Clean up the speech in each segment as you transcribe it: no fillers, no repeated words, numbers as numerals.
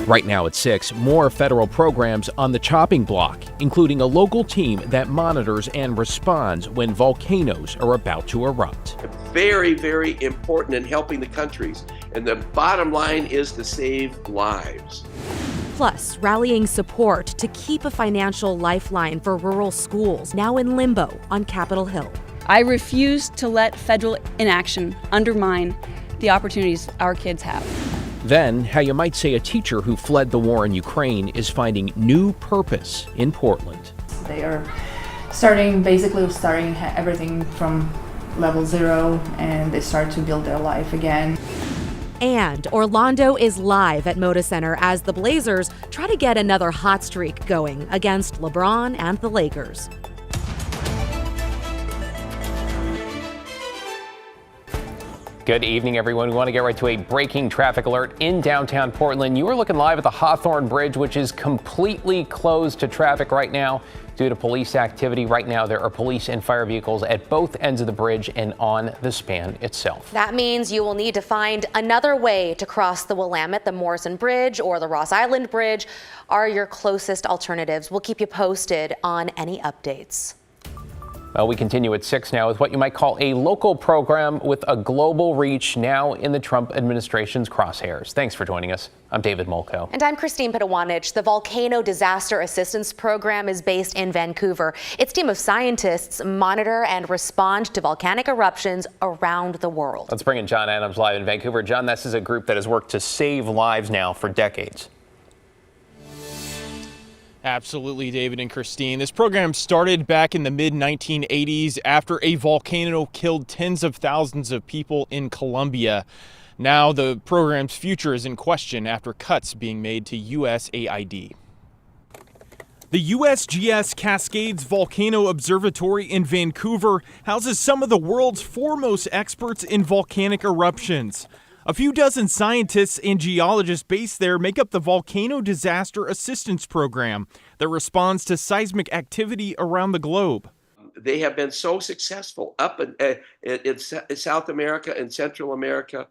Right now at 6, more federal programs on the chopping block, including a local team that monitors and responds when volcanoes are about to erupt. Very, very important in helping the countries. And the bottom line is to save lives. Plus, rallying support to keep a financial lifeline for rural schools now in limbo on Capitol Hill. I refuse to let federal inaction undermine the opportunities our kids have. Then, how you might say a teacher who fled the war in Ukraine is finding new purpose in Portland. They are basically starting everything from level 0, and they start to build their life again. And Orlando is live at Moda Center as the Blazers try to get another hot streak going against LeBron and the Lakers. Good evening, everyone. We want to get right to a breaking traffic alert in downtown Portland. You are looking live at the Hawthorne Bridge, which is completely closed to traffic right now due to police activity. Right now, there are police and fire vehicles at both ends of the bridge and on the span itself. That means you will need to find another way to cross the Willamette. The Morrison Bridge or the Ross Island Bridge are your closest alternatives. We'll keep you posted on any updates. Well, we continue at 6 now with what you might call a local program with a global reach now in the Trump administration's crosshairs. Thanks for joining us. I'm David Molko. And I'm Christine Pitawanich. The Volcano Disaster Assistance Program is based in Vancouver. Its team of scientists monitor and respond to volcanic eruptions around the world. Let's bring in John Adams live in Vancouver. John, this is a group that has worked to save lives now for decades. Absolutely, David and Christine. This program started back in the mid-1980s after a volcano killed tens of thousands of people in Colombia. Now the program's future is in question after cuts being made to USAID. The USGS Cascades Volcano Observatory in Vancouver houses some of the world's foremost experts in volcanic eruptions. A few dozen scientists and geologists based there make up the Volcano Disaster Assistance Program that responds to seismic activity around the globe. They have been so successful up in South America and Central America.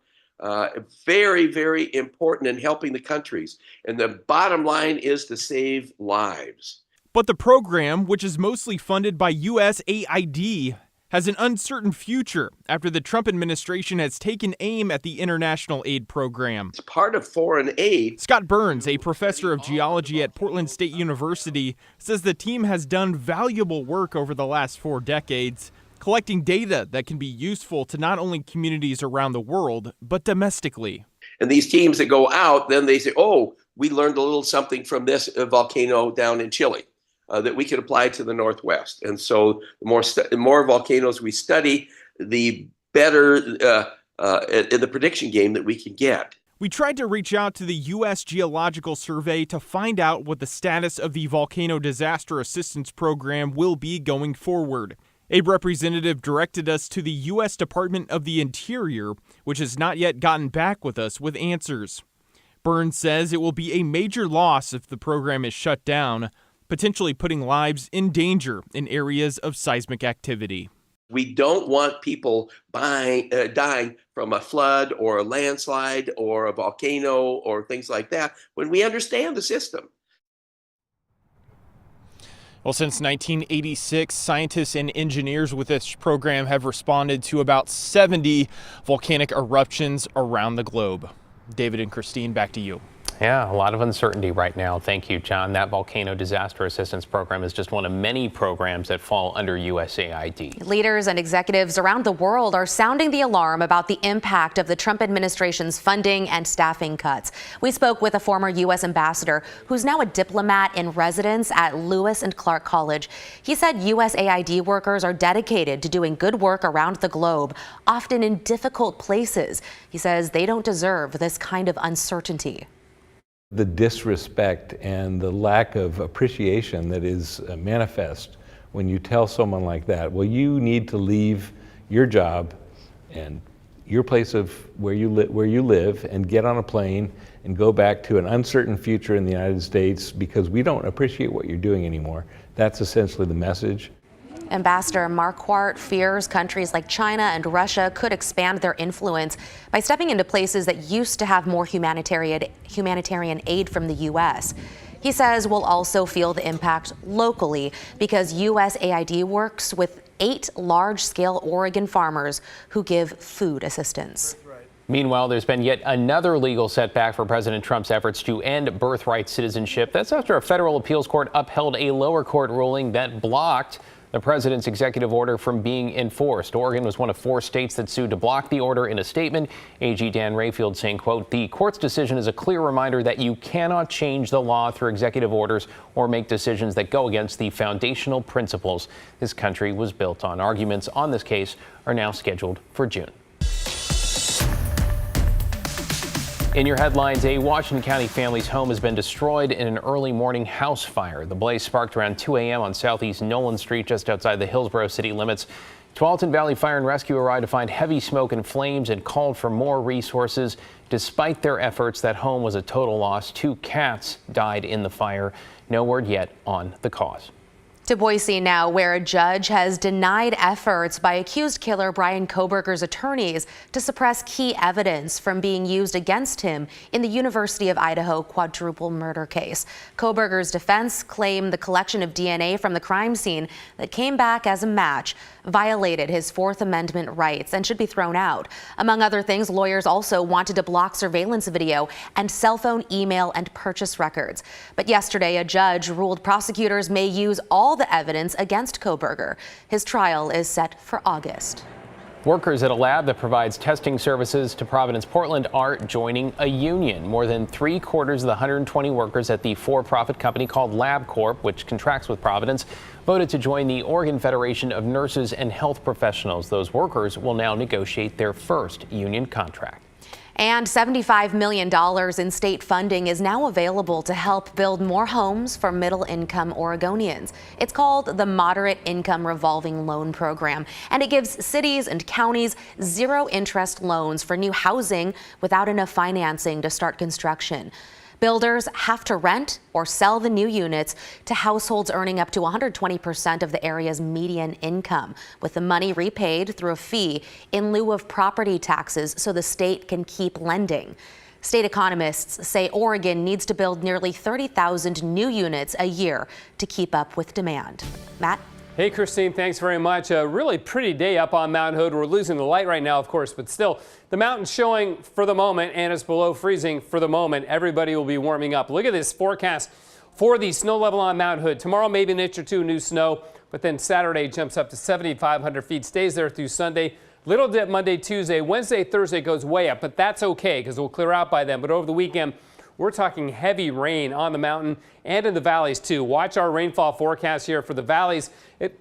Very, very important in helping the countries. And the bottom line is to save lives. But the program, which is mostly funded by USAID, has an uncertain future after the Trump administration has taken aim at the international aid program. It's part of foreign aid. Scott Burns, a professor of geology at Portland State University, says the team has done valuable work over the last 4 decades, collecting data that can be useful to not only communities around the world, but domestically. And these teams that go out, then they say, oh, we learned a little something from this volcano down in Chile. That we could apply to the Northwest. And so the more volcanoes we study, the better in the prediction game that we can get. We tried to reach out to the U.S. Geological Survey to find out what the status of the Volcano Disaster Assistance Program will be going forward. A representative directed us to the U.S. Department of the Interior, which has not yet gotten back with us with answers. Burns says it will be a major loss if the program is shut down, potentially putting lives in danger in areas of seismic activity. We don't want people dying from a flood or a landslide or a volcano or things like that when we understand the system. Well, since 1986, scientists and engineers with this program have responded to about 70 volcanic eruptions around the globe. David and Christine, back to you. Yeah, a lot of uncertainty right now. Thank you, John. That Volcano Disaster Assistance Program is just one of many programs that fall under USAID. Leaders and executives around the world are sounding the alarm about the impact of the Trump administration's funding and staffing cuts. We spoke with a former U.S. ambassador who's now a diplomat in residence at Lewis and Clark College. He said USAID workers are dedicated to doing good work around the globe, often in difficult places. He says they don't deserve this kind of uncertainty. The disrespect and the lack of appreciation that is manifest when you tell someone like that, well, you need to leave your job and your place of where you live and get on a plane and go back to an uncertain future in the United States because we don't appreciate what you're doing anymore. That's essentially the message. Ambassador Marquardt fears countries like China and Russia could expand their influence by stepping into places that used to have more humanitarian aid from the U.S. He says we'll also feel the impact locally because USAID works with 8 large-scale Oregon farmers who give food assistance. Meanwhile, there's been yet another legal setback for President Trump's efforts to end birthright citizenship. That's after a federal appeals court upheld a lower court ruling that blocked the president's executive order from being enforced. Oregon was one of 4 states that sued to block the order. In a statement, AG Dan Rayfield saying, quote, "The court's decision is a clear reminder that you cannot change the law through executive orders or make decisions that go against the foundational principles this country was built on." Arguments on this case are now scheduled for June. In your headlines, a Washington County family's home has been destroyed in an early morning house fire. The blaze sparked around 2 a.m. on Southeast Nolan Street, just outside the Hillsborough city limits. Tualatin Valley Fire and Rescue arrived to find heavy smoke and flames and called for more resources. Despite their efforts, that home was a total loss. 2 cats died in the fire. No word yet on the cause. To Boise now, where a judge has denied efforts by accused killer Brian Kohberger's attorneys to suppress key evidence from being used against him in the University of Idaho quadruple murder case. Kohberger's defense claimed the collection of DNA from the crime scene that came back as a match violated his Fourth Amendment rights and should be thrown out. Among other things, lawyers also wanted to block surveillance video and cell phone, email, and purchase records. But yesterday, a judge ruled prosecutors may use all the evidence against Kohberger. His trial is set for August. Workers at a lab that provides testing services to Providence, Portland are joining a union. More than 3/4 of the 120 workers at the for-profit company called LabCorp, which contracts with Providence, voted to join the Oregon Federation of Nurses and Health Professionals. Those workers will now negotiate their first union contract. And $75 million in state funding is now available to help build more homes for middle-income Oregonians. It's called the Moderate Income Revolving Loan Program, and it gives cities and counties zero-interest loans for new housing without enough financing to start construction. Builders have to rent or sell the new units to households earning up to 120% of the area's median income, with the money repaid through a fee in lieu of property taxes so the state can keep lending. State economists say Oregon needs to build nearly 30,000 new units a year to keep up with demand. Matt? Hey, Christine, thanks very much. A really pretty day up on Mount Hood. We're losing the light right now, of course, but still, the mountain's showing for the moment, and it's below freezing for the moment. Everybody will be warming up. Look at this forecast for the snow level on Mount Hood. Tomorrow, maybe an inch or 2 new snow, but then Saturday jumps up to 7,500 feet, stays there through Sunday. Little dip Monday, Tuesday. Wednesday, Thursday goes way up, but that's okay because we'll clear out by then. But over the weekend, we're talking heavy rain on the mountain and in the valleys, too. Watch our rainfall forecast here for the valleys.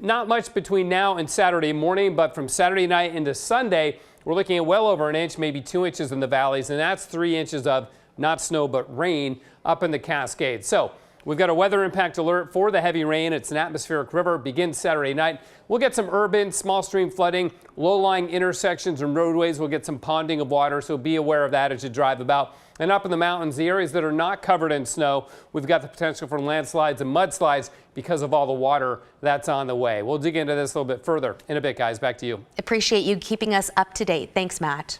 Not much between now and Saturday morning, but from Saturday night into Sunday, we're looking at well over an inch, maybe 2 inches in the valleys, and that's 3 inches of not snow, but rain up in the Cascades. So we've got a weather impact alert for the heavy rain. It's an atmospheric river, begins Saturday night. We'll get some urban, small stream flooding, low-lying intersections and roadways. We'll get some ponding of water, so be aware of that as you drive about. And up in the mountains, the areas that are not covered in snow, we've got the potential for landslides and mudslides because of all the water that's on the way. We'll dig into this a little bit further in a bit, guys. Back to you. Appreciate you keeping us up to date. Thanks, Matt.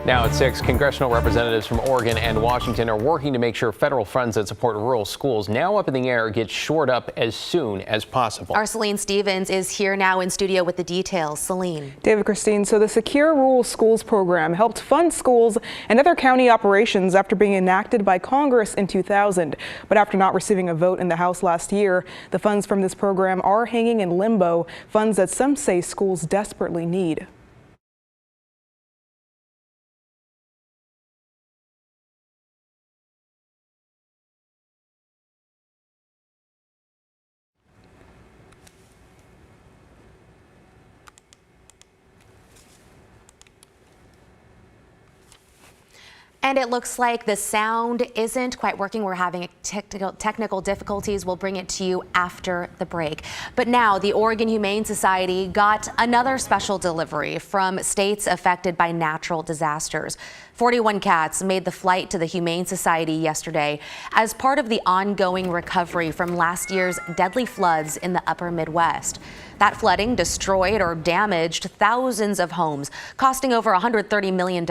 Now at 6, congressional representatives from Oregon and Washington are working to make sure federal funds that support rural schools now up in the air get shored up as soon as possible. Our Celine Stevens is here now in studio with the details. Celine. David, Christine, so the Secure Rural Schools program helped fund schools and other county operations after being enacted by Congress in 2000. But after not receiving a vote in the House last year, the funds from this program are hanging in limbo, funds that some say schools desperately need. And it looks like the sound isn't quite working. We're having technical difficulties. We'll bring it to you after the break. But now the Oregon Humane Society got another special delivery from states affected by natural disasters. 41 cats made the flight to the Humane Society yesterday as part of the ongoing recovery from last year's deadly floods in the upper Midwest. That flooding destroyed or damaged thousands of homes, costing over $130 million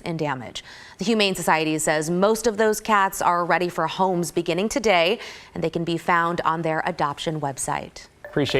in damage. The Humane Society says most of those cats are ready for homes beginning today, and they can be found on their adoption website. Appreciate